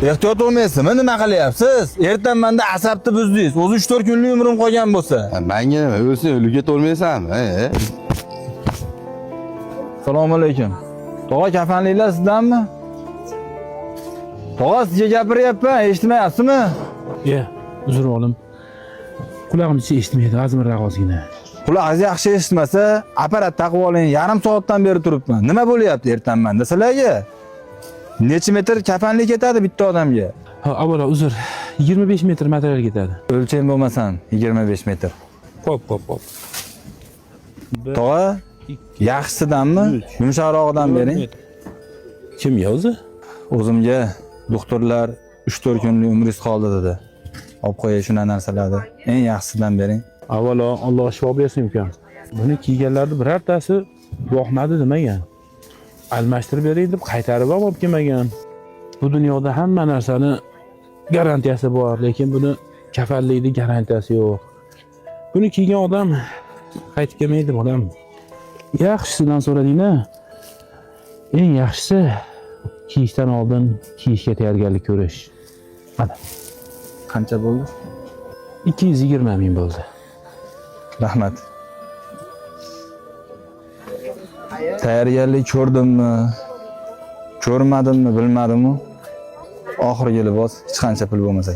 Ehtiyot olmaysizmi? Nima qilyapsiz? Ertan menda asabni buzdingiz. O'zi 3-4 kunlik umrim qolgan bo'lsa. Menga nima? O'zing o'lib ketolmaysanmi? Assalomu alaykum. Tog'a kafanliklar sizdanmi? Tog'a sizga gapiryapman, eshitmayapsizmi? Uzr olim. Qulog'imcha eshitmaydi, azmirroq ozgina. Quloqingiz yaxshi eshitmasa, apparat taqib oling. Yarim soatdan beri turibman. Nima bo'lyapti ertan menda sizlarga? Necha metr kafanlik ketadi bitta odamga? Avvalo uzr. 25 metr material ketadi. O'lchang bo'lmasan 25 metr. Hop. Tog'a, yaxshisidanmi? Yumshoqrog'idan bering. Kimga o'zi? O'zimga doktorlar 3-4 kunlik umringiz qoldi dedi. Olib qo'yay shuna narsalarni. Eng yaxshisidan bering. Avvalo Alloh shifo bersin uka. Buni kiyganlarning birortasi yoqmadi demagan. Almashtirib bering deb qaytarib ham olib kelmagan. Bu dunyoda hamma narsani garantiyasi bor, lekin buni kafanlikni garantiyasi yo'q. Buni kiygan odam qaytib kelmaydi, bolam. Yaxshisidan so'radinglar. Eng yaxshisi kiyishdan oldin kiyishga tayyorgarlik ko'rish. Mana. Qancha bo'ldi? 220 ming bo'ldi. Rahmat. Tayyorgarlik ko'rdimmi? Ko'rmadimmi, bilmadimmi? Oxirgi libos hech qancha pul bo'lmasa.